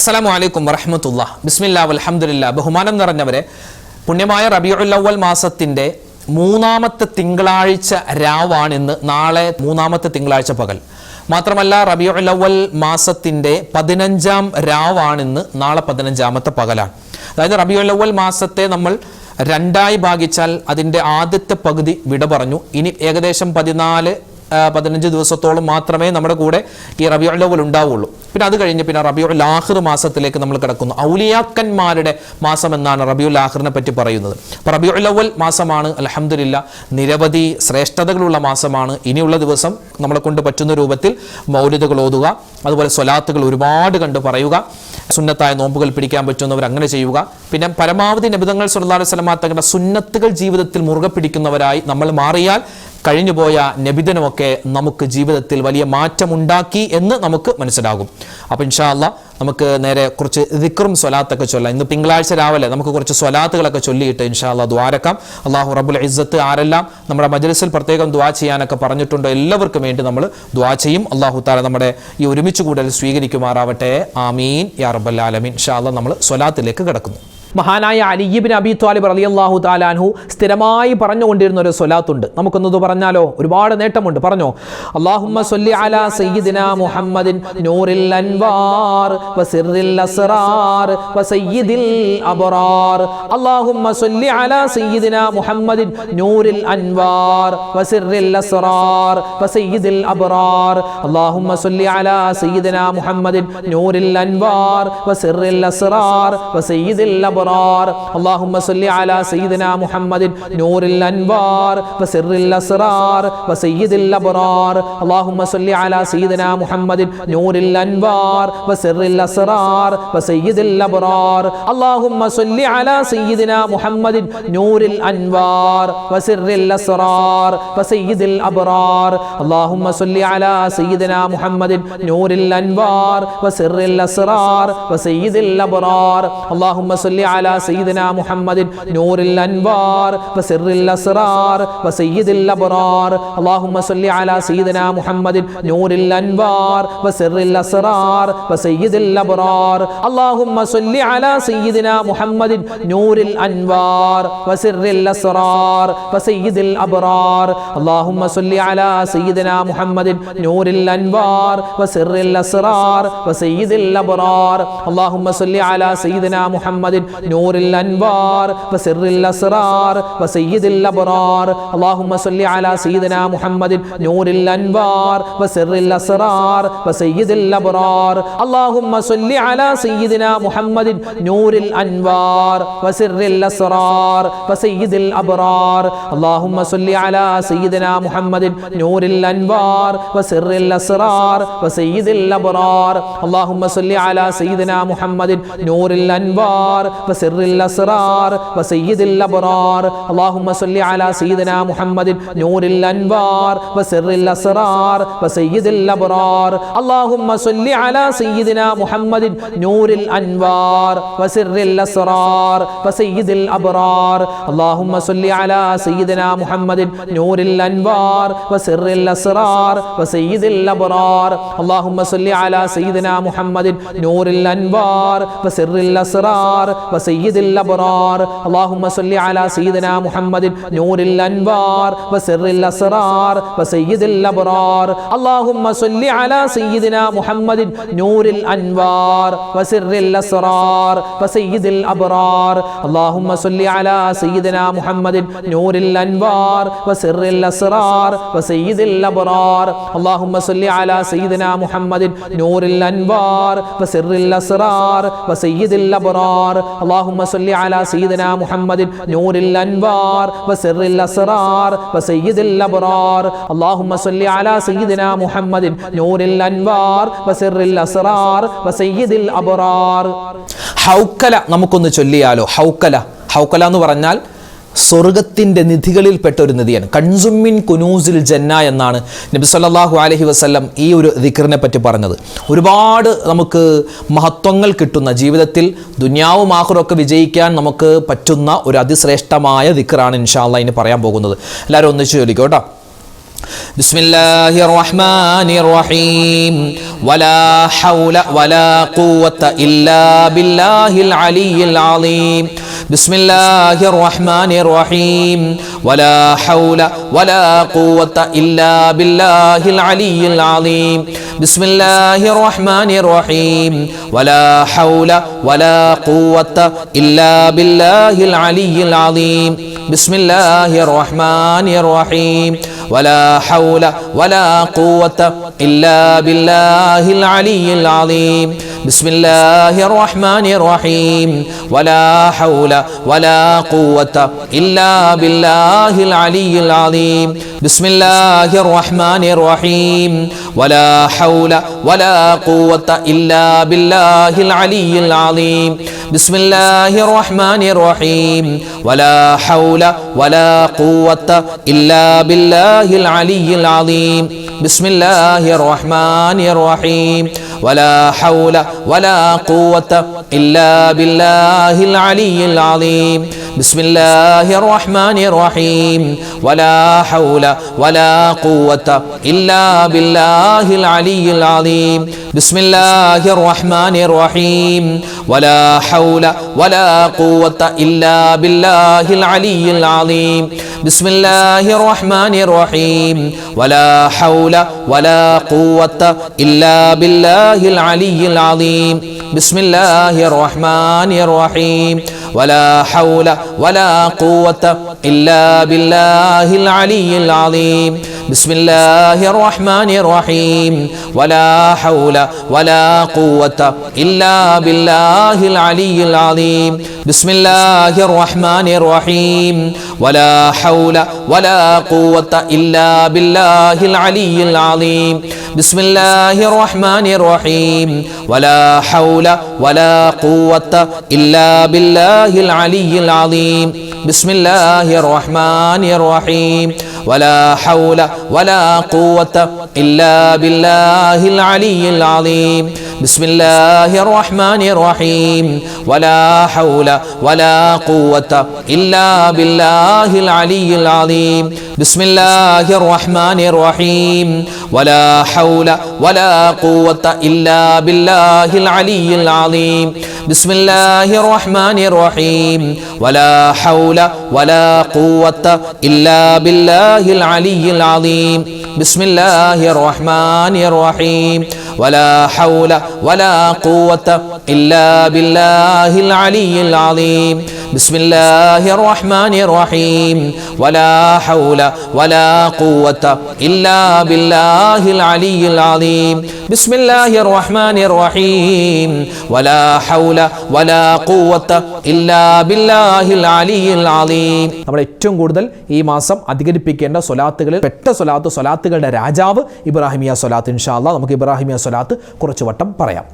അസ്സലാമു അലൈക്കും വറഹ്മത്തുള്ളാഹി. ബിസ്മില്ലാ വൽഹംദുലില്ലാ. ബഹുമാനം നിറഞ്ഞവരെ, പുണ്യമായ റബീഉൽ അവ്വൽ മാസത്തിന്റെ മൂന്നാമത്തെ തിങ്കളാഴ്ച രാവാണിന്ന്. നാളെ മൂന്നാമത്തെ തിങ്കളാഴ്ച പകൽ. മാത്രമല്ല റബീഉൽ അവ്വൽ മാസത്തിന്റെ 15-ാം രാവാണിന്ന്. നാളെ 15-ാമത്തെ പകലാണ്. അതായത് റബീഉൽ അവ്വൽ മാസത്തെ നമ്മൾ രണ്ടായി ഭാഗിച്ചാൽ അതിൻ്റെ ആദ്യത്തെ പകുതി വിട പറഞ്ഞു. ഇനി ഏകദേശം 14-15 ദിവസത്തോളം മാത്രമേ നമ്മുടെ കൂടെ ഈ റബീഉൽ അവ്വൽ ഉണ്ടാവുള്ളൂ. പിന്നെ അത് കഴിഞ്ഞ് പിന്നെ റബീഉൽ ആഖിർ മാസത്തിലേക്ക് നമ്മൾ കിടക്കുന്നു. ഔലിയാക്കന്മാരുടെ മാസം എന്നാണ് റബീഉൽ ആഖിറിനെ പറ്റി പറയുന്നത്. അപ്പോൾ റബീഉൽ അവ്വൽ മാസമാണ്. അൽഹംദുലില്ലാ, നിരവധി ശ്രേഷ്ഠതകളുള്ള മാസമാണ്. ഇനിയുള്ള ദിവസം നമ്മളെ കൊണ്ട് പറ്റുന്ന രൂപത്തിൽ മൗലിദുകൾ ഓതുക, അതുപോലെ സ്വലാത്തുകൾ ഒരുപാട് കണ്ട് പറയുക, സുന്നത്തായ നോമ്പുകൾ പിടിക്കാൻ പറ്റുന്നവർ അങ്ങനെ ചെയ്യുക. പിന്നെ പരമാവധി നബി തങ്ങൾ സല്ലല്ലാഹു അലൈഹി വസല്ലം തങ്ങളുടെ സുന്നത്തുകൾ ജീവിതത്തിൽ മുറുകെ പിടിക്കുന്നവരായി നമ്മൾ മാറിയാൽ കഴിഞ്ഞുപോയ നബിദിനമൊക്കെ നമുക്ക് ജീവിതത്തിൽ വലിയ മാറ്റമുണ്ടാക്കി എന്ന് നമുക്ക് മനസ്സിലാകും. അപ്പോൾ ഇൻഷാ അല്ലാഹ് നമുക്ക് നേരെ കുറച്ച് ദിക്റും സ്വലാത്തൊക്കെ ചൊല്ലാം. ഇന്ന് തിങ്കളാഴ്ച രാവിലെ നമുക്ക് കുറച്ച് സ്വലാത്തുകളൊക്കെ ചൊല്ലിയിട്ട് ഇൻഷാ അല്ലാഹ് ദുആരക്കാം. അല്ലാഹു റബ്ബുൽ ഇസ്സത്ത് ആരെല്ലാം നമ്മുടെ മജ്ലിസിൽ പ്രത്യേകം ദുആ ചെയ്യാനൊക്കെ പറഞ്ഞിട്ടുണ്ടോ എല്ലാവർക്കും വേണ്ടി നമ്മൾ ദുആ ചെയ്യും. അല്ലാഹു തആല നമ്മുടെ ഈ ഒരുമിച്ച് കൂടൽ സ്വീകരിക്കുമാറാവട്ടെ. ആമീൻ യാ റബ്ബൽ ആലമീൻ. ഇൻഷാ അല്ലാഹ് നമ്മൾ സ്വലാത്തിലേക്ക് കടക്കുന്നു. മഹാനായ അലി ഇബ്നു അബീ ത്വാലിബ് റളിയല്ലാഹു തആല അൻഹു സ്ഥിരമായി പറഞ്ഞുകൊണ്ടിരുന്ന ഒരു സ്വലാത്തുണ്ട്. നമുക്കൊന്നത് പറഞ്ഞാലോ? ഒരുപാട് നേട്ടമുണ്ട്. പറഞ്ഞോ? അല്ലാഹുമ്മ സ്വല്ലി അലാ സയ്യിദിനാ മുഹമ്മദിൻ നൂറിൽ അൻവാർ വസിറിൽ അസ്റാർ വസയ്യിദിൽ അബ്റാർ. അല്ലാഹുമ്മ സ്വല്ലി അലാ സയ്യിദിനാ മുഹമ്മദിൻ നൂറിൽ അൻവാർ വസിറിൽ അസ്റാർ വസയ്യിദിൽ അബ്റാർ. അല്ലാഹുമ്മ സ്വല്ലി അലാ സയ്യിദിനാ മുഹമ്മദിൻ നൂറിൽ അൻവാർ വസിറിൽ അസ്റാർ വസയ്യിദിൽ അബ്റാർ. اللهم صل على سيدنا محمد نور الأنوار وسر الأسرار وسيد الأبرار. اللهم صل على سيدنا محمد نور الأنوار وسر الأسرار وسيد الأبرار. اللهم صل على سيدنا محمد نور الأنوار وسر الأسرار وسيد الأبرار. اللهم صل على سيدنا محمد نور الأنوار وسر الأسرار وسيد الأبرار. اللهم صل على سيدنا محمد نور الأنوار وسر الأسرار وسيد الأبرار. اللهم صل على سيدنا محمد نور الأنوار وسر الأسرار وسيد الأبرار. اللهم صل على سيدنا محمد نور الأنوار وسر الأسرار وسيد الأبرار. اللهم صل على سيدنا محمد نور الأنوار وسر الأسرار وسيد الأبرار. اللهم صل على سيدنا محمد نور الأنوار وسر الأسرار وسيد الأبرار. اللهم صل على سيدنا محمد نور الأنوار وسر الأسرار وسيد الأبرار. اللهم صل على سيدنا محمد نور الأنوار وسر الأسرار وسيد الأبرار. اللهم صل على سيدنا محمد نور الأنوار وسر الأسرار وسيد الأبرار. اللهم صل على سيدنا محمد نور الأنوار وسر الأسرار وسيد الأبرار. اللهم صل على سيدنا محمد نور الأنوار وسر الأسرار وسيد الأبرار. اللهم صل على سيدنا محمد نور الأنوار وسر الأسرار وسيد الأبرار. اللهم صل على سيدنا محمد نور الأنوار وسر الأسرار وسيد الأبرار. اللهم صل على سيدنا محمد نور الأنوار وسر الأسرار وسيد الأبرار. اللهم صل على سيدنا محمد نور الأنوار وسر الأسرار وسيد الأبرار. اللهم صل على سيدنا محمد نور الأنوار وسر الأسرار وسيد الأبرار. اللهم صل على سيدنا محمد نور الأنوار وسر الأسرار وسيد الأبرار. اللهم صل على سيدنا محمد نور الأنوار وسر الأسرار وسيد الأبرار. اللهم صل على سيدنا محمد نور الأنوار وسر الأسرار وسيد الأبرار. اللهم صل على سيدنا محمد نور الأنوار وسر الأسرار وسيد الأبرار. ഹൗക്കല നമുക്കൊന്ന് ചൊല്ലിയാലോ? ഹൗക്കല എന്ന് പറഞ്ഞാൽ സ്വർഗത്തിൻ്റെ നിധികളിൽപ്പെട്ട ഒരു നിധിയാണ്. കൻസുമിൻ കുനൂസിൽ ജന്ന എന്നാണ് നബി സല്ലല്ലാഹു അലൈഹി വസല്ലം ഈ ഒരു ദിക്റിനെ പറ്റി പറഞ്ഞത്. ഒരുപാട് നമുക്ക് മഹത്വങ്ങൾ കിട്ടുന്ന, ജീവിതത്തിൽ ദുനിയാവും ആഖിറവും വിജയിക്കാൻ നമുക്ക് പറ്റുന്ന ഒരു അതിശ്രേഷ്ഠമായ ദിക്റാണ് ഇൻഷാ അല്ലാഹ് ഇനി പറയാൻ പോകുന്നത്. എല്ലാവരും ഒന്നിച്ച് ചൊല്ലിക്കോ കേട്ടോ. بسم الله الرحمن الرحيم ولا حول ولا قوة إلا بالله العلي العظيم بسم الله الرحمن الرحيم ولا حول ولا قوة إلا بالله العلي العظيم بسم الله الرحمن الرحيم ولا حول ولا قوة إلا بالله العلي العظيم بسم الله الرحمن الرحيم ولا حول ولا قوة إلا بالله العلي العظيم بسم الله الرحمن الرحيم ولا حول ولا قوة إلا بالله العلي العظيم بسم الله الرحمن الرحيم ولا حول ولا قوة إلا بالله العلي العظيم بسم الله الرحمن الرحيم ولا حول ولا قوة إلا بالله العلي العظيم بسم الله الرحمن الرحيم ولا حول ولا قوة إلا بالله العلي العظيم بسم الله الرحمن الرحيم ولا حول ولا قوة إلا بالله العلي العظيم بسم الله الرحمن الرحيم ولا حول ولا قوة إلا بالله العلي العظيم بسم الله الرحمن الرحيم ولا حول ولا قوة إلا بالله العلي العظيم بسم الله الرحمن الرحيم ولا حول ولا قوة إلا بالله العلي العظيم بسم الله الرحمن الرحيم ولا حول ولا قوة إلا بالله العلي العظيم بسم الله الرحمن الرحيم ولا حول ولا قوة إلا بالله العلي العظيم بسم الله الرحمن الرحيم ولا حول ولا قوة إلا بالله العلي العظيم بسم الله الرحمن الرحيم ولا حول ولا قوة إلا بالله العلي العظيم بسم الله الرحمن الرحيم ولا حول ولا قوة إلا بالله العلي العظيم بسم الله الرحمن الرحيم ولا حول ولا قوة إلا بالله العلي العظيم بسم الله الرحمن الرحيم ولا حول ولا قوة إلا بالله العلي العظيم بسم الله الرحمن الرحيم ولا حول ولا قوة إلا بالله العلي العظيم بسم الله الرحمن الرحيم ولا حول ولا قوة إلا بالله العلي العظيم بسم الله الرحمن الرحيم ولا حول ولا قوة إلا بالله العلي العظيم. നമ്മൾ ഏറ്റവും കൂടുതൽ ഈ മാസം അധികരിപ്പിക്കേണ്ട സ്വലാത്തുകളിൽ പെട്ട സ്വലാത്തുകളുടെ രാജാവ് ഇബ്രാഹിമിയ സ്വലാത്ത്. ഇൻഷാ അല്ലാഹ് നമുക്ക് ഇബ്രാഹിമിയ സ്വലാത്ത് കുറച്ച് വട്ടം പറയാം.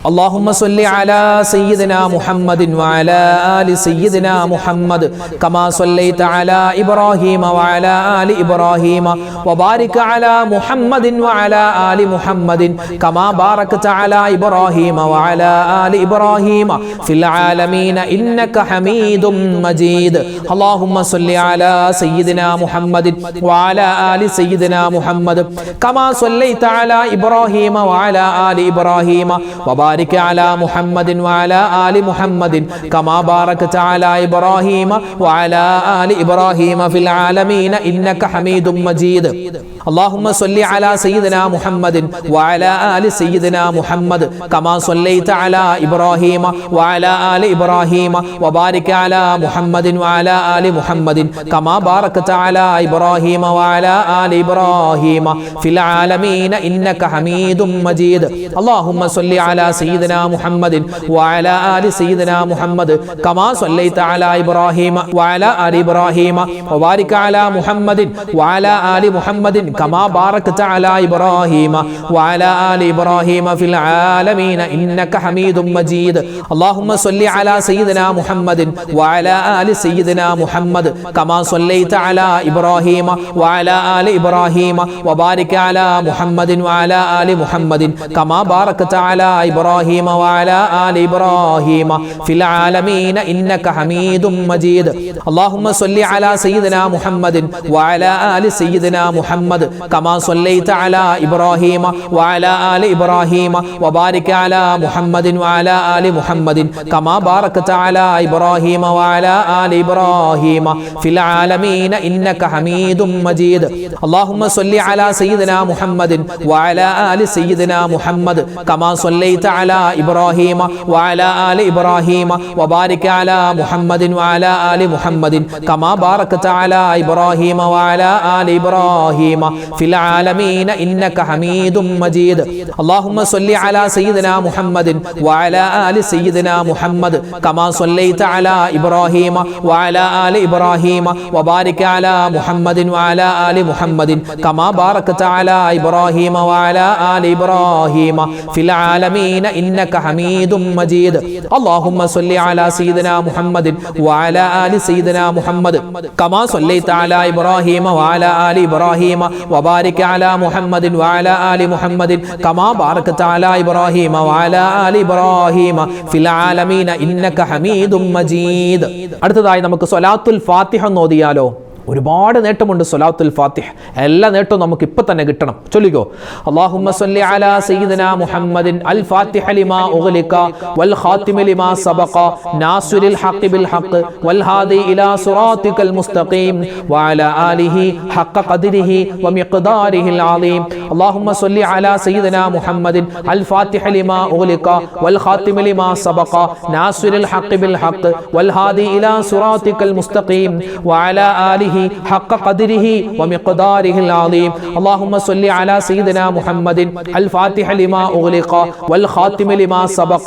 اللهم صل على سيدنا محمد وعلى آل سيدنا محمد كما صليت على إبراهيم وعلى آل إبراهيم وبارك على محمد وعلى آل محمد كما باركت على إبراهيم وعلى آل إبراهيم في العالمين إنك حميد مجيد. اللهم صل على سيدنا محمد وعلى آل سيدنا محمد كما صليت على إبراهيم وعلى آل إبراهيم وبارك على محمد وعلى آل محمد كما باركت على إبراهيم وعلى آل إبراهيم في العالمين إنك حميد مجيد. اللهم صل على سيدنا محمد وعلى آل سيدنا محمد كما صليت على إبراهيم وعلى آل إبراهيم وبارك على محمد وعلى آل محمد كما باركت على إبراهيم وعلى آل إبراهيم في العالمين إنك حميد مجيد. اللهم صل على سيدنا محمد وعلى آل سيدنا محمد كما صليت على إبراهيم وعلى آل إبراهيم وبارك على محمد وعلى آل محمد كما باركت على إبراهيم وعلى آل إبراهيم في العالمين إنك حميد مجيد. اللهم صل على سيدنا محمد وعلى آل سيدنا محمد كما صليت على إبراهيم وعلى آل إبراهيم وبارك على محمد وعلى آل محمد كما باركت على إبراهيم إبراهيم وعلى آل إبراهيم في العالمين إنك حميد مجيد اللهم صل على سيدنا محمد وعلى آل سيدنا محمد كما صليت على إبراهيم وعلى آل إبراهيم وبارك على محمد وعلى آل محمد كما باركت على إبراهيم وعلى آل إبراهيم في العالمين إنك حميد مجيد اللهم صل على سيدنا محمد وعلى آل سيدنا محمد كما صليت على إبراهيم وعلى آل إبراهيم وبارك على محمد وعلى آل محمد كما باركت على إبراهيم وعلى آل إبراهيم في العالمين إنك حميد مجيد اللهم صل على سيدنا محمد وعلى آل سيدنا محمد كما صليت على إبراهيم وعلى آل إبراهيم وبارك على محمد وعلى آل محمد كما باركت على إبراهيم وعلى آل إبراهيم في العالمين إنك حميد مجيد اللهم صل على سيدنا محمد وعلى آل سيدنا محمد كما صليت على إبراهيم وعلى آل إبراهيم وبارك على محمد وعلى آل محمد كما باركت على إبراهيم وعلى آل إبراهيم في العالمين إنك حميد مجيد അടുത്തതായി നമുക്ക് സ്വലാത്തുൽ ഫാത്തിഹ ഓതിയാലോ ഒരുപാട് നേട്ടമുണ്ട് സ്വലാത്തുൽ ഫാത്തിഹ എല്ലാ നേട്ടവും നമുക്ക് ഇപ്പോ തന്നെ കിട്ടണം ചൊല്ലിക്കോ അല്ലാഹുമ്മ സ്വല്ലി അലാ സയ്യിദിനാ മുഹമ്മദിൻ അൽ ഫാത്തിഹ ലിമാ ഉഗ്ലിക വൽ ഖാതിമ ലിമാ സബഖ നാസിറിൽ ഹഖ് ബിൽ ഹഖ് വൽ ഹാദി ഇലാ സിറാത്തിക്കൽ മുസ്തഖീം വഅലാ ആലിഹി ഹഖ ഖദ്രിഹി വമിഖ്ദാരിഹിൽ അളീം അല്ലാഹുമ്മ സ്വല്ലി അലാ സയ്യിദിനാ മുഹമ്മദിൻ അൽ ഫാത്തിഹ ലിമാ ഉഗ്ലിക വൽ ഖാതിമ ലിമാ സബഖ നാസിറിൽ ഹഖ് ബിൽ ഹഖ് വൽ ഹാദി ഇലാ സിറാത്തിക്കൽ മുസ്തഖീം വഅലാ ആലിഹി حق قدره ومقداره العظيم اللهم صل على سيدنا محمد الفاتح لما أغلق والخاتم لما سبق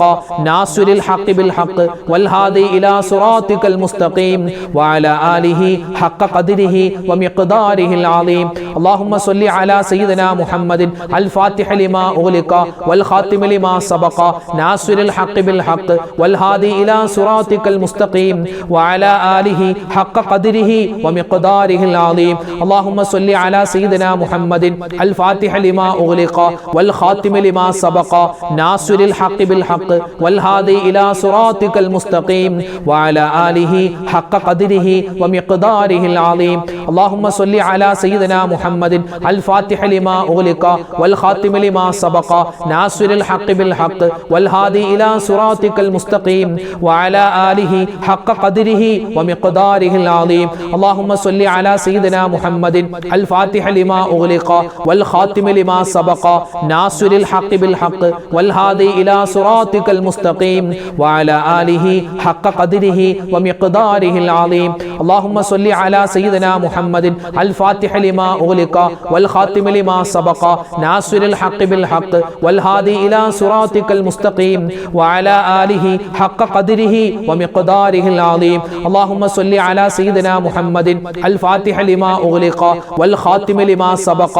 ناصر الحق بالحق والهادي إلى صراطك المستقيم وعلى آله حق قدره ومقداره العظيم اللهم صل على سيدنا محمد الفاتح لما أغلق والخاتم لما سبق ناصر الحق بالحق والهادي إلى صراطك المستقيم وعلى آله حق قدره ومقداره العظيم اللهم صل على سيدنا محمد الفاتح لما أغلق والخاتم لما سبق ناصر الحق بالحق والهادي إلى صراطك المستقيم وعلى آله حق قدره ومقداره العظيم اللهم صل على سيدنا محمد الفاتح لما أغلق والخاتم لما سبق ناصر الحق بالحق والهادي إلى صراطك المستقيم وعلى آله حق قدره ومقداره العظيم اللهم صل على سيدنا محمد الفاتح لما أغلق والخاتم لما سبق ناصر الحق بالحق والهادي إلى صراطك المستقيم وعلى آله حق قدره ومقداره العظيم اللهم صل على سيدنا محمد الفاتح لما أغلق والخاتم لما سبق ناصر الحق بالحق والهادي إلى صراطك المستقيم وعلى آله حق قدره ومقداره العظيم اللهم صل على سيدنا محمد الفاتح لما أغلق والخاتم لما سبق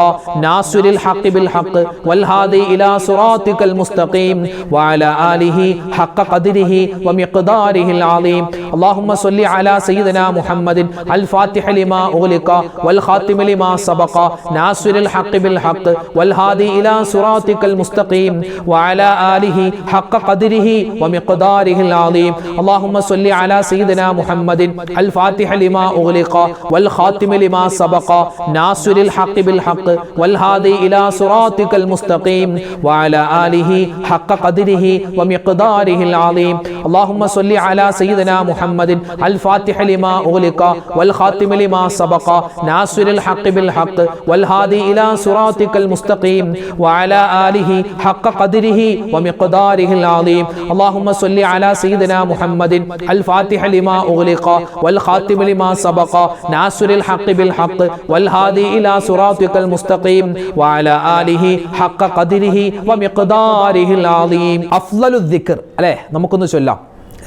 ناصر الحق بالحق والهادي إلى صراطك المستقيم وعلى آله حق قدره ومقداره العظيم اللهم صل على سيدنا محمد الفاتح لما أغلق والخاتم لما سبق ناصر الحق بالحق والهادي إلى صراطك المستقيم وعلى آله حق قدره ومقداره العظيم اللهم صل على سيدنا محمد الفاتح لما أغلق والخاتم لما سبق ناصر الحق بالحق والهادي إلى صراطك المستقيم وعلى آله حق قدره ومقداره العظيم اللهم صل على سيدنا محمد الفاتح لما أغلق والخاتم لما سبق ناصر الحق بالحق والهادي إلى صراطك المستقيم وعلى آله حق قدره ومقداره العظيم اللهم صل على سيدنا محمد الفاتح لما أغلق والخاتم لما سبق ناصر الحق بالحق والهادي إلى صراطك المستقيم وعلى آله حق قدره ومقداره العظيم أفضل الذكر അല്ലേ നമുക്കൊന്ന് ചൊല്ലാം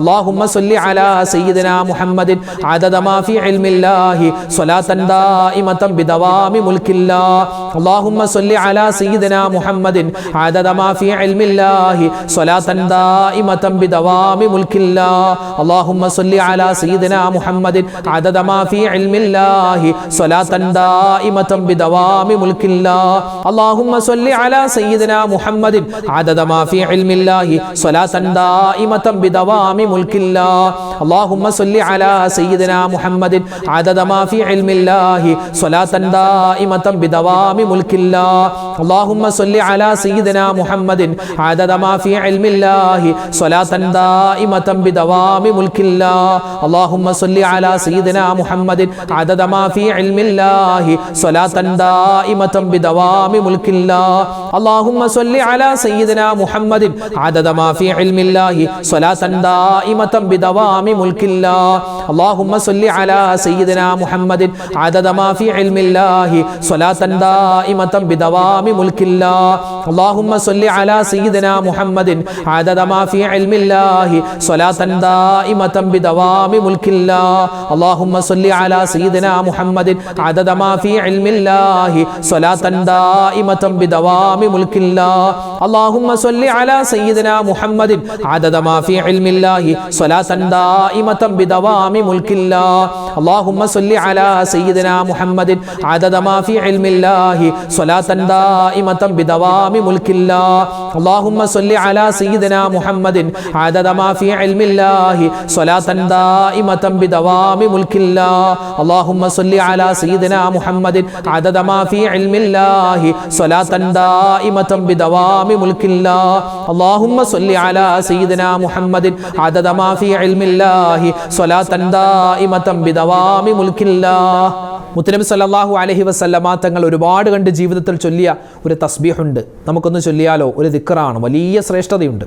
اللهم صل على سيدنا محمد عدد ما في علم الله صلاة دائمة بدوام ملك الله اللهم صل على سيدنا محمد عدد ما في علم الله صلاة دائمة بدوام ملك الله اللهم صل على سيدنا محمد عدد ما في علم الله صلاة دائمة بدوام ملك الله اللهم صل على سيدنا محمد عدد ما في علم الله صلاة دائمة بدوام ملك الله اللهم صل على سيدنا محمد عدد ما في علم الله صلاة دائمة بدوام ملك الله اللهم صل على سيدنا محمد عدد ما في علم الله صلاة دائمة بدوام ملك الله اللهم صل على سيدنا محمد عدد ما في علم الله صلاة دائمة بدوام ملك الله اللهم صل على سيدنا محمد عدد ما في علم الله صلاة دائمة بدوام ملك الله اللهم صل على سيدنا محمد عدد ما في علم الله صلاة دائمة بدوام ملك الله اللهم صل على سيدنا محمد عدد ما في علم الله صلاة دائمة بدوام ملك الله اللهم صل على سيدنا محمد عدد ما في علم الله صلاة دائمة بدوام ملك الله اللهم صل على سيدنا محمد عدد ما في علم الله صلاة دائمة بدوام ملك الله اللهم صل على سيدنا محمد عدد ما في علم الله صلاة دائمة بدوام ملك الله اللهم صل على سيدنا محمد عدد ما في علم الله صلاة دائمة بدوام ملك الله اللهم صل على سيدنا محمد عدد ما في علم الله صلاة دائمة بدوام ملك الله اللهم صل على سيدنا محمد عدد ما في علم الله صلاة دائمة بدوام ملك الله മുത്തനബി സല്ലല്ലാഹു അലൈഹി വസല്ലമ തങ്ങൾ ഒരുപാട് കണ്ട് ജീവിതത്തിൽ ചൊല്ലിയ ഒരു തസ്ബീഹുണ്ട്. നമുക്കൊന്ന് ചൊല്ലിയാലോ? ഒരു ദിക്റാണ്, വലിയ ശ്രേഷ്ഠതയുണ്ട്.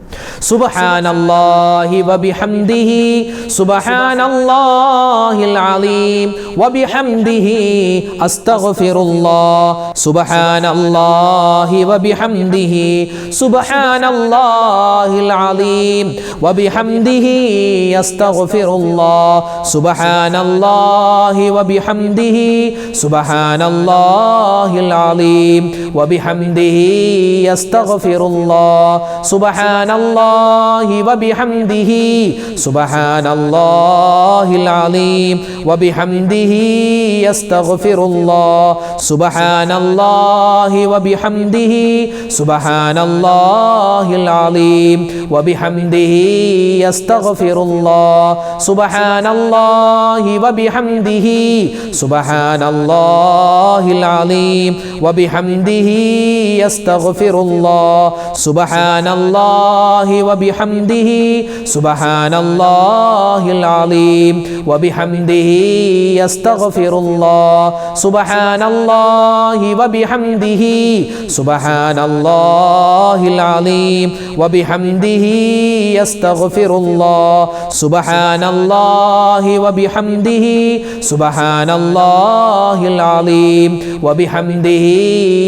സുബ്ഹാനല്ലാഹി വബിഹംദിഹി സുബ്ഹാനല്ലാഹിൽ അലീം വബിഹംദിഹി അസ്തഗ്ഫിറുല്ലാഹ് സുബ്ഹാനല്ലാഹി വബിഹംദിഹി സുബ്ഹാനല്ലാഹിൽ അലീം വബിഹംദിഹി അസ്തഗ്ഫിറുല്ലാഹ് സുബ്ഹാനല്ലാഹി വബിഹംദിഹി سبحان الله العظيم وبحمده يستغفر الله سبحان الله وبحمده سبحان الله العظيم وبحمده يستغفر الله سبحان الله وبحمده سبحان الله العظيم وبحمده يستغفر الله سبحان الله وبحمده سبحان الله العظيم وبحمده يستغفر الله سبحان الله وبحمده سبحان الله العظيم وبحمده يستغفر الله سبحان الله وبحمده سبحان الله العظيم وبحمده يستغفر الله سبحان الله وبحمده سبحان الله العظيم وبحمده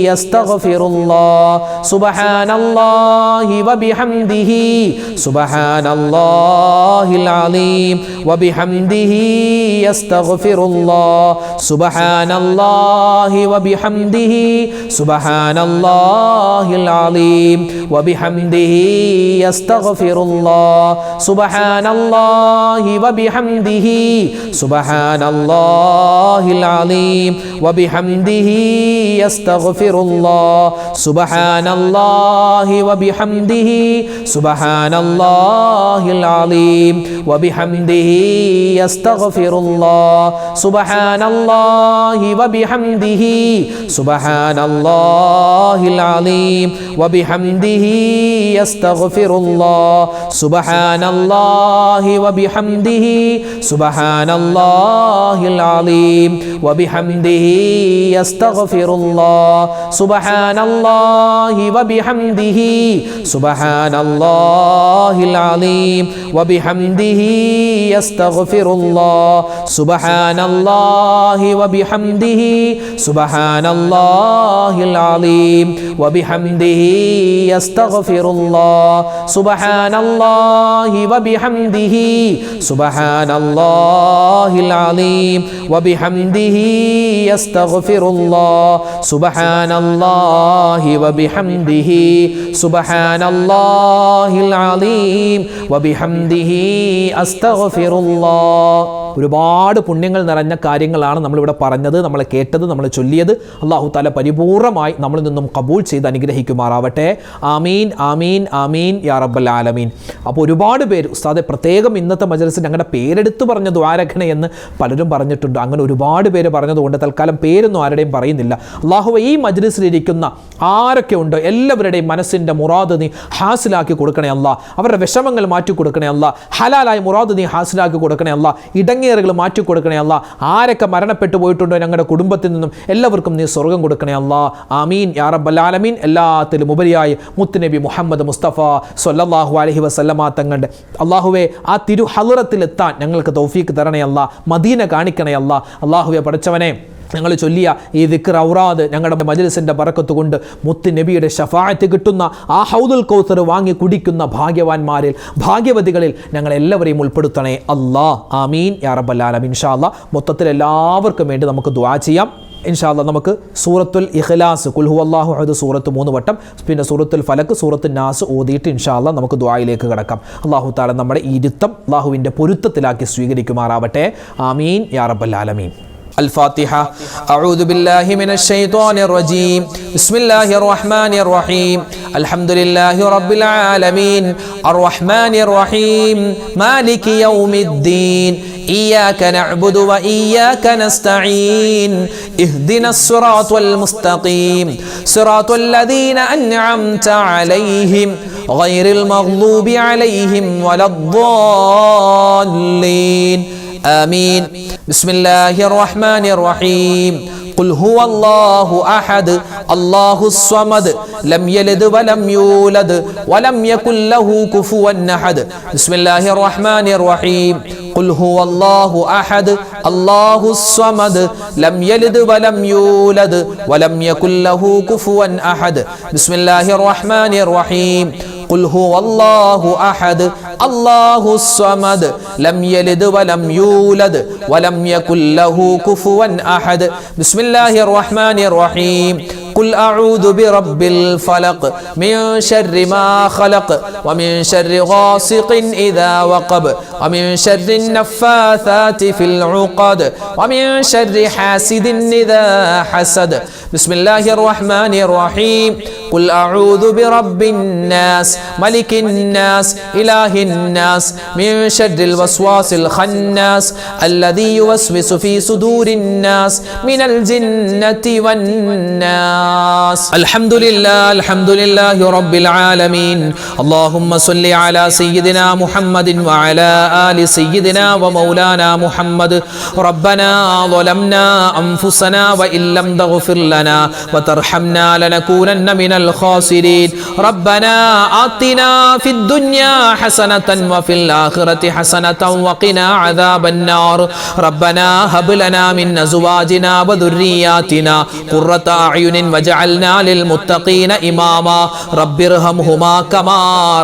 يستغفر الله سبحان الله وبحمده سبحان الله العظيم وبحمده يستغفر الله سبحان الله وبحمده سبحان الله العظيم وبحمده يستغفر الله سبحان الله وبحمده سبحان الله العظيم وبحمده يستغفر الله سبحان الله وبحمده سبحان الله العظيم وبحمده يستغفر الله سبحان الله وبحمده سبحان الله العظيم وبحمده يستغفر الله سبحان الله وبحمده سبحان الله العظيم വബിഹംദിഹി അസ്തഗ്ഫിറുല്ലാഹ് സുബ്ഹാനല്ലാഹി വബിഹംദിഹി സുബ്ഹാനല്ലാഹിൽ അലീം വബിഹംദിഹി അസ്തഗ്ഫിറുല്ലാഹ് സുബ്ഹാനല്ലാഹി വബിഹംദിഹി സുബ്ഹാനല്ലാഹിൽ അലീം വബിഹംദിഹി അസ്തഗ്ഫിറുല്ലാഹ് സുബ്ഹാനല്ലാഹി വബിഹംദിഹി സുബ്ഹാനല്ലാഹിൽ അലീം വബിഹംദിഹി അസ്തഗ്ഫിറുല്ലാഹ് സുബ്ഹാനല്ലാഹി വബിഹംദിഹി സുബ്ഹാനല്ലാഹിൽ അലീം വബിഹംദിഹി അസ്തഗ്ഫിറുല്ലാഹ്. ഒരുപാട് പുണ്യങ്ങൾ നിറഞ്ഞ കാര്യങ്ങളാണ് നമ്മളിവിടെ പറഞ്ഞത്, നമ്മൾ കേട്ടത്, നമ്മൾ ചൊല്ലിയത്. അല്ലാഹു തആല പരിപൂർണമായി നമ്മളിൽ നിന്നും കബൂൽ ചെയ്ത് അനുഗ്രഹിക്കുമാറാവട്ടെ. ആമീൻ ആമീൻ ആമീൻ യാ റബ്ബൽ ആലമീൻ. അപ്പോൾ ഒരുപാട് പേര് ഉസ്താദെ പ്രത്യേകം ഇന്നത്തെ മജ്‌ലിസിൽ ഞങ്ങളുടെ പേരെടുത്ത് പറഞ്ഞ ദ്വാരഖണ എന്ന് പലരും പറഞ്ഞിട്ടുണ്ട്. അങ്ങനെ ഒരുപാട് പേര് പറഞ്ഞതുകൊണ്ട് തൽക്കാലം പേരൊന്നും ആരുടെയും പറയുന്നില്ല. അല്ലാഹുവേ ഈ മജ്‌ലിസിലിരിക്കുന്ന ആരൊക്കെ ഉണ്ടോ എല്ലാവരുടെയും മനസ്സിൻ്റെ മുറാദ് നീ ഹാസിലാക്കി കൊടുക്കണേ അല്ലാ. അവരുടെ വിഷമങ്ങൾ മാറ്റി കൊടുക്കണേ അല്ലാ. ഹലാലായ മുറാദ് നീ ഹാസിലാക്കി കൊടുക്കണേ അല്ലാ. ഇടങ്ങേറുകൾ മാറ്റി കൊടുക്കണേ അല്ലാ. ആരൊക്കെ മരണപ്പെട്ടു പോയിട്ടുണ്ടോ ഞങ്ങളുടെ കുടുംബത്തിൽ നിന്നും എല്ലാവർക്കും നീ സ്വർഗം കൊടുക്കണേ അല്ലാ. ആമീൻ യാ റബ്ബൽ ആലമീൻ. എല്ലാത്തിലും ഉപരിയായി മുത്തുനബി മുഹമ്മദ് മുസ്തഫ സ്വല്ലല്ലാഹു അലൈഹി വസല്ലമ തങ്ങളുടെ അല്ലാഹുവേ ആ തിരു ഹളറത്തിലെത്താൻ ഞങ്ങൾക്ക് തൗഫീക്ക് തരണേ അല്ലാ. മദീന കാണിക്കണേ അല്ലാ. അല്ലാഹുവേ പഠിച്ചവനെ, ഞങ്ങൾ ചൊല്ലിയ ഈ ദിക്ർ ഔറാദ് ഞങ്ങളുടെ മജ്‌ലിസിൻ്റെ ബറക്കത്ത് കൊണ്ട് മുത്ത് നബിയുടെ ശഫാഅത്ത് കിട്ടുന്ന ആ ഹൗദുൽ കൗസർ വാങ്ങി കുടിക്കുന്ന ഭാഗ്യവാന്മാരിൽ ഭാഗ്യവതികളിൽ ഞങ്ങളെല്ലാവരെയും ഉൾപ്പെടുത്തണേ അല്ലാ. ആമീൻ യാ റബ്ബൽ ആലമീൻ. ഇൻഷാ അല്ലാ മൊത്തത്തിൽ എല്ലാവർക്കും വേണ്ടി നമുക്ക് ദുആ ചെയ്യാം. ഇൻഷാ അല്ലാ നമുക്ക് സൂറത്തുൽ ഇഖ്ലാസ് ഖുൽ ഹുവല്ലാഹു അഹദ് സൂറത്ത് 3 വട്ടം, പിന്നെ സൂറത്തുൽ ഫലക്ക്, സൂറത്തുൽ നാസ് ഓതിയിട്ട് ഇൻഷാ അല്ലാ നമുക്ക് ദുആയിലേക്ക് കടക്കാം. അല്ലാഹു തആല നമ്മുടെ ഈ ഇരുത്തം അല്ലാഹുവിൻ്റെ പൊരുത്തത്തിലാക്കി സ്വീകരിക്കുമാറാവട്ടെ. ആമീൻ യാ റബ്ബൽ ആലമീൻ. الفاتحة. أعوذ بالله من الشيطان الرجيم. بسم الله الرحمن الرحيم. الحمد لله رب العالمين الرحمن الرحيم مالك يوم الدين إياك نعبد وإياك نستعين اهدنا الصراط المستقيم صراط الذين أنعمت عليهم غير المغضوب عليهم ولا الضالين آمين. بسم الله الرحمن الرحيم. قل هو الله أحد الله الصمد لم يلد ولم يولد ولم يكن له كفوا أحد. بسم الله الرحمن الرحيم. قل هو الله أحد الله الصمد لم يلد ولم يولد ولم يكن له كفوا أحد. بسم الله الرحمن الرحيم. قل هو الله أحد الله الصمد لم يلد ولم يولد ولم يكن له كفوا أحد. بسم الله الرحمن الرحيم. قل أعوذ برب الفلق من شر ما خلق ومن شر غاسق إذا وقب ومن شر النفاثات في العقد ومن شر حاسد إذا حسد. بسم الله الرحمن الرحيم. قل أعوذ برب الناس ملك الناس إله الناس من شر الوسواس الخناس الذي يوسوس في صدور الناس من الجنة والناس. الحمد لله رب العالمين. اللهم صل على سيدنا محمد وعلى آل سيدنا ومولانا محمد. ربنا ظلمنا أنفسنا وإن لم تغفر لنا وترحمنا لنكونن من الخاسرين. ربنا آتنا في الدنيا حسنة وفي الآخرة حسنة وقنا عذاب النار. ربنا هب لنا من أزواجنا وذرياتنا قرة أعين وجعلنا للمتقين إماما. رب ارحمهما كما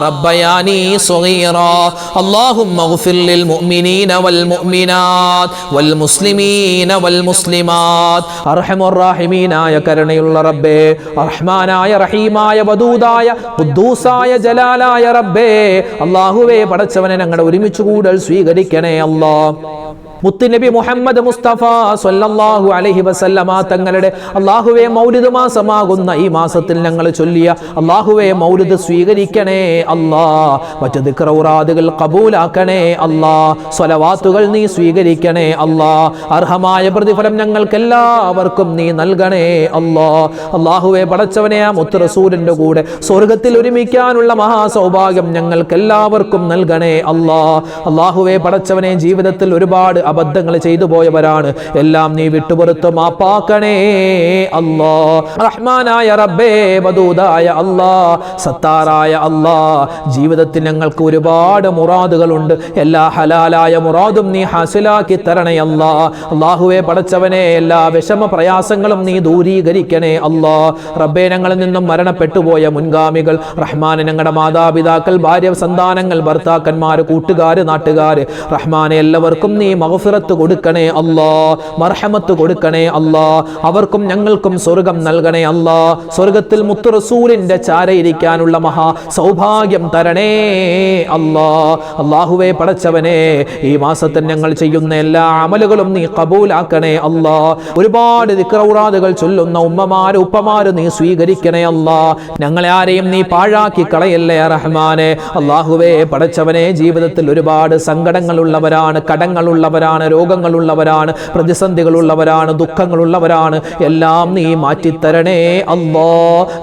ربياني صغيرا. اللهم اغفر للمؤمنين والمؤمنات والمسلمين والمسلمات. أرحم الراحمين يا കരുണയുള്ള റബ്ബേ, റഹ്മാനായ റഹീമായ വദൂദായ ഖുദ്ദൂസായ ജലാലായ റബ്ബേ, അല്ലാഹുവേ പടച്ചവനെ ഞങ്ങളുടെ ഒരുമിച്ച് കൂടൽ സ്വീകരിക്കണേ അല്ലാഹ്. മുത്തുനബി മുഹമ്മദ് മുസ്തഫ സ്വല്ലല്ലാഹു അലൈഹി വസല്ലമ തങ്ങളുടെ അല്ലാഹുവേ മൗലിദ് മാസമാകുന്ന ഈ മാസത്തിൽ ഞങ്ങൾ ചൊല്ലിയ അല്ലാഹുവേ മൗലിദ് സ്വീകരിക്കണേ അല്ലാഹ്. മറ്റു ദിക്ർ ഔറാദുകൾ ഖബൂലാക്കണേ അല്ലാഹ്. സ്വലവാത്തുകൾ നീ സ്വീകരിക്കണേ അല്ലാഹ്. അർഹമായ പ്രതിഫലം ഞങ്ങൾക്ക് എല്ലാവർക്കും നീ നൽകണേ അല്ലാഹ്. അല്ലാഹുവേ പടച്ചവനെ ആ മുത്ത് റസൂലിന്റെ കൂടെ സ്വർഗ്ഗത്തിൽ ഒരുമിക്കാനുള്ള മഹാസൗഭാഗ്യം ഞങ്ങൾക്ക് എല്ലാവർക്കും നൽകണേ അല്ലാഹ്. അല്ലാഹുവേ പടച്ചവനെ ജീവിതത്തിൽ ഒരുപാട് അബദ്ധങ്ങൾ ചെയ്തു പോയവരാണ്. എല്ലാം നീ വിട്ടുപുറത്ത് മാപ്പാക്കണേ അല്ലാ. റഹ്മാനായ റബ്ബേ, വദൂദായ അല്ലാ, സത്താറായ അല്ലാ, ജീവിതത്തിൽ ഞങ്ങൾക്ക് ഒരുപാട് മുറാദുകളുണ്ട്. എല്ലാ ഹലാലായ മുറാദും നീ ഹാസിലാക്കി തരണേ അല്ലാ. അല്ലാഹുവേ പടച്ചവനെ, എല്ലാ വിഷമ പ്രയാസങ്ങളും നീ ദൂരീകരിക്കണേ അല്ലാ. റബ്ബേ, ഞങ്ങളിൽ നിന്നും മരണപ്പെട്ടുപോയ മുൻഗാമികൾ, റഹ്മാനെ, ഞങ്ങളുടെ മാതാപിതാക്കൾ, ഭാര്യ, സന്താനങ്ങൾ, ഭർത്താക്കന്മാർ, കൂട്ടുകാർ, നാട്ടുകാർ, റഹ്മാനെ, എല്ലാവർക്കും നീ മഗ്ഫിറത്ത് കൊടുക്കണേ അല്ലാ, മർഹമത്ത് കൊടുക്കണേ അല്ലാ. അവർക്കും ഞങ്ങൾക്കും സ്വർഗം നൽകണേ അല്ലാ. സ്വർഗത്തിൽ മുത്തു റസൂലിന്റെ ചാരയിരിക്കാനുള്ള മഹാ സൗഭാഗ്യം തരണേ അല്ലാ. അല്ലാഹുവേ പടച്ചവനെ, ഈ മാസത്തിൽ ഞങ്ങൾ ചെയ്യുന്ന എല്ലാ അമലുകളും നീ ഖബൂലാക്കണേ അല്ലാ. ഒരുപാട് ദിക്റൗറാദുകൾ ചൊല്ലുന്ന ഉമ്മമാര്, ഉപ്പമാര് നീ സ്വീകരിക്കണേ അല്ലാ. ഞങ്ങളെ ആരെയും നീ പാഴാക്കി കളയല്ലേ റഹ്മാനെ. അല്ലാഹുവേ പടച്ചവനെ, ജീവിതത്തിൽ ഒരുപാട് സങ്കടങ്ങളുള്ളവരാണ്, കടങ്ങളുള്ളവരാണ്, രോഗങ്ങളുള്ളവരാണ്, പ്രതിസന്ധികളുള്ളവരാണ്, ദുഃഖങ്ങളുള്ളവരാണ്. എല്ലാം നീ മാറ്റിത്തരണേ അല്ലാ.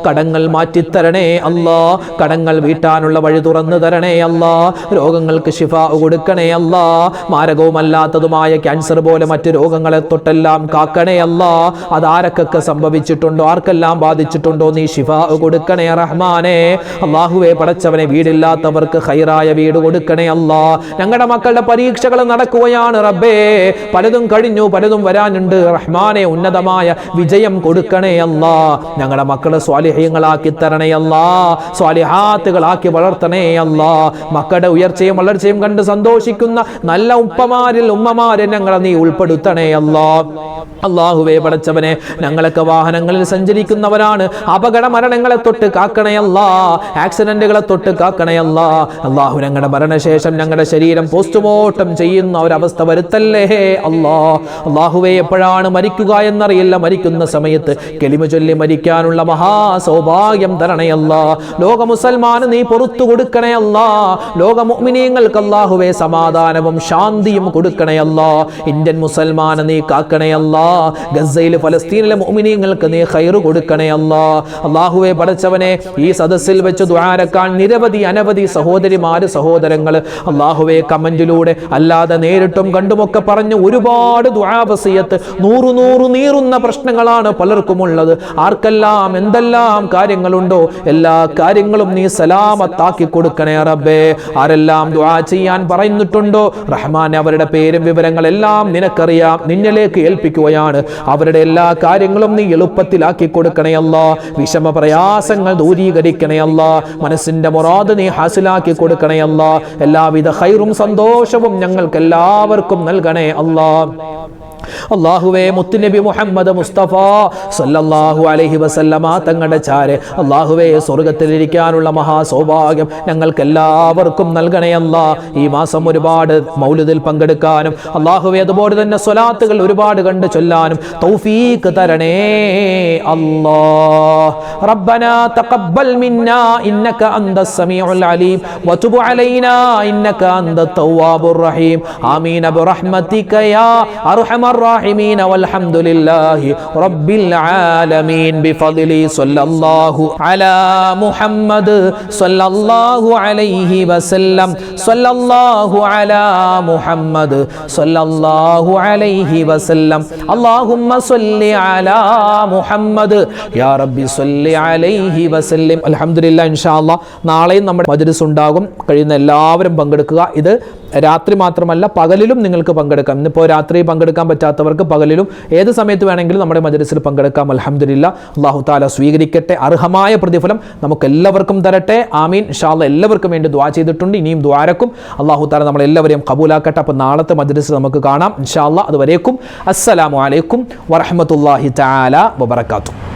കടങ്ങൾ മാറ്റിത്തരണേ അല്ലാ. കടങ്ങൾ വീട്ടാനുള്ള വഴി തുറന്നു തരണേ അല്ലാ. രോഗങ്ങൾക്ക് ശിഫാ കൊടുക്കണേ അല്ലാ. മാരകവുമല്ലാത്തതുമായ ക്യാൻസർ പോലെ മറ്റു രോഗങ്ങളെ തൊട്ടെല്ലാം കാക്കണേ അല്ലാ. അതാരൊക്കെ സംഭവിച്ചിട്ടുണ്ടോ, ആർക്കെല്ലാം ബാധിച്ചിട്ടുണ്ടോ, നീ ശിഫാ കൊടുക്കണേ റഹ്മാനെ. അല്ലാഹുവേ പടച്ചവനെ, വീടില്ലാത്തവർക്ക് ഖൈറായ വീട് കൊടുക്കണേ അല്ലാ. ഞങ്ങളുടെ മക്കളുടെ പരീക്ഷകൾ നടക്കുകയാണ് റബ്ബേ. പലതും കഴിഞ്ഞു, പലതും വരാനുണ്ട് റഹ്മാനെ. ഉന്നതമായ വിജയം കൊടുക്കണേ അല്ലാ. ഞങ്ങളുടെ മക്കളെ സ്വാലിഹീങ്ങളാക്കി തരണേ അല്ലാ. സ്വാലിഹാത്തുകളാക്കി വളർത്തണേ അല്ലാ. മക്കളുടെ ഉയർച്ചയും വളർച്ചയും കണ്ട് സന്തോഷിക്കുന്ന നല്ല ഉപ്പമാരിൽ ഉമ്മമാരെ ഞങ്ങളെ നീ ഉൾപ്പെടുത്തണേ അല്ലാ. അല്ലാഹുവേ പടച്ചവനെ, ഞങ്ങളൊക്കെ വാഹനങ്ങളിൽ സഞ്ചരിക്കുന്നവരാണ്. അപകട മരണങ്ങളെ തൊട്ട് കാക്കണേ അല്ലാ. ആക്സിഡന്റുകളെ തൊട്ട് കാക്കണേ അല്ലാ. അല്ലാഹു, ഞങ്ങളുടെ മരണശേഷം ഞങ്ങളുടെ ശരീരം പോസ്റ്റ്മോർട്ടം ചെയ്യുന്ന ഒരവസ്ഥ വരുത്തല്ലേ അല്ലാ. അല്ലാഹുവേ, എപ്പോഴാണ് മരിക്കുക എന്നറിയില്ല. മരിക്കുന്ന സമയത്ത് കലിമ ചൊല്ലി മരിക്കാനുള്ള മഹാ സൗഭാഗ്യം തരണേ അല്ലാ. ലോക മുസൽമാന് നീ പുറത്തു കൊടുക്കണേ അല്ലാ. ലോക മുഅ്മിനീങ്ങൾക്ക് അല്ലാഹുവേ സമാധാനവും ശാന്തിയും കൊടുക്കണേ അല്ലാ. ഇന്ത്യൻ മുസൽമാനെ നീ കാക്കണേ അല്ലാ. ഗസയിലെ ഫലസ്തീനിലെ മുഅ്മിനീങ്ങൾക്ക് നീ ഖൈർ കൊടുക്കണേ അല്ലാ. അല്ലാഹുവേ പടച്ചവനെ, ഈ സദസ്സിൽ വെച്ച് ദുആരക്കാൻ നിരവധി അനവധി സഹോദരിമാര്, സഹോദരങ്ങൾ അല്ലാഹുവേ കമന്റിലൂടെ അല്ലാതെ നേരിട്ടും കണ്ടുമൊക്കെ പറഞ്ഞു ഒരുപാട് ദുആ വസിയത്ത്, നൂറു നീറുന്ന പ്രശ്നങ്ങളാണ് പലർക്കും ഉള്ളത്. ആർക്കെല്ലാം എന്തെല്ലാം കാര്യങ്ങളുണ്ടോ എല്ലാ കാര്യങ്ങളും നീ സലാമത്താക്കി കൊടുക്കണേ റബ്ബേ. ആരെല്ലാം ദുആ ചെയ്യാൻ പറയുന്നിട്ടുണ്ടോ റഹ്മാനെ, അവരുടെ പേരും വിവരങ്ങളെല്ലാം നിനക്കറിയാം. നിന്നിലേക്ക് ഏൽപ്പിക്കുകയാണ്. അവരുടെ എല്ലാ കാര്യങ്ങളും നീ എളുപ്പത്തിലാക്കി കൊടുക്കണേ അല്ലാ. വിഷമ പ്രയാസങ്ങൾ ദൂരീകരിക്കണേ അല്ലാ. മനസ്സിന്റെ മുറാദ് നീ ഹാസിലാക്കി കൊടുക്കണേ അല്ലാ. എല്ലാവിധ ഖൈറും സന്തോഷവും ഞങ്ങൾക്ക് എല്ലാവർക്കും നൽകണേ അല്ലാ. അല്ലാഹുവേ, മുത്തുനബി മുഹമ്മദ് മുസ്തഫ സല്ലല്ലാഹു അലൈഹി വസല്ലമ തങ്ങളുടെ ചാരെ അല്ലാഹുവേ സ്വർഗ്ഗത്തിലിരിക്കാനുള്ള മഹാ സൗഭാഗ്യം ഞങ്ങൾക്ക് എല്ലാവർക്കും നൽകണേ അല്ലാ. ഈ മാസം ഒരുപാട് മൗലിദിൽ പങ്കെടുക്കാനും അല്ലാഹുവേ അതുപോലെ തന്നെ സ്വലാത്തുകൾ ഒരുപാട് കണ്ട് ചൊല്ലാനും തൗഫീഖ് തരണേ അല്ലാ. റബ്ബനാ തഖബ്ബൽ മിന്നാ ഇന്നക അന്തസ് സമീഉൽ അലീം വതുബ് അലൈനാ ഇന്നക അന്തത് തവ്വാബുർ റഹീം. ആമീൻ ബിറഹ്മതിക യാ അർഹമർ الراحمين والحمد لله رب العالمين بفضل صلى الله على محمد صلى الله عليه وسلم صلى الله على محمد صلى الله عليه وسلم اللهم صل على محمد يا رب صل عليه وسلم. അൽഹംദുലില്ലാഹ്, ഇൻഷാ അല്ലാഹ് നാളെയും നമ്മുടെ മജ്‌ലിസ് ഉണ്ടാകും. കഴിയുന്ന എല്ലാവരും പങ്കെടുക്കുക. ഇത് രാത്രി മാത്രമല്ല, പകലിലും നിങ്ങൾക്ക് പങ്കെടുക്കാം. ഇന്നിപ്പോൾ രാത്രി പങ്കെടുക്കാൻ പറ്റാത്തവർക്ക് പകലിലും ഏത് സമയത്ത് വേണമെങ്കിലും നമ്മുടെ മജ്‌ലിസിൽ പങ്കെടുക്കാം. അൽഹംദുലില്ലാഹ്, അല്ലാഹു തആല സ്വീകരിക്കട്ടെ. അർഹമായ പ്രതിഫലം നമുക്ക് എല്ലാവർക്കും തരട്ടെ. ആമീൻ. ഇൻഷാ അല്ലാഹ് എല്ലാവർക്കും വേണ്ടി ദുആ ചെയ്തിട്ടുണ്ട്. ഇനിയും ദുആരക്കും അല്ലാഹു തആല നമ്മളെല്ലാവരെയും കബൂലാക്കട്ടെ. അപ്പോൾ നാളത്തെ മജ്‌ലിസ് നമുക്ക് കാണാം ഇൻഷാ അല്ലാഹ്. അതുവരേക്കും അസ്സലാമു അലൈക്കും വറഹ്മത്തുള്ളാഹി തആല വബറകാതുഹു.